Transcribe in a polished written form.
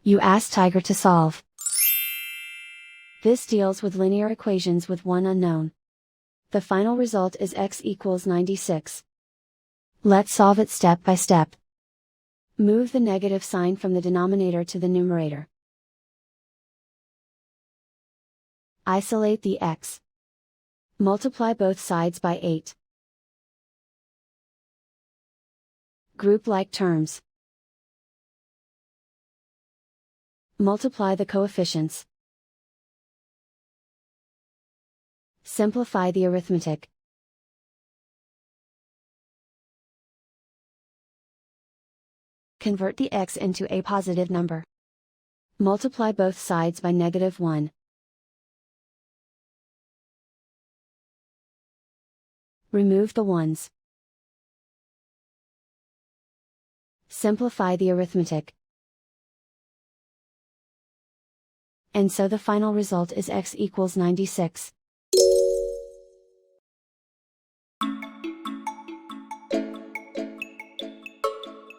You ask Tiger to solve. This deals with linear equations with one unknown. The final result is x equals 96. Let's solve it step by step. Move the negative sign from the denominator to the numerator. Isolate the x. Multiply both sides by 8. Group like terms. Multiply the coefficients. Simplify the arithmetic. Convert the x into a positive number. Multiply both sides by -1. Remove the ones. Simplify the arithmetic. And so the final result is x equals 96.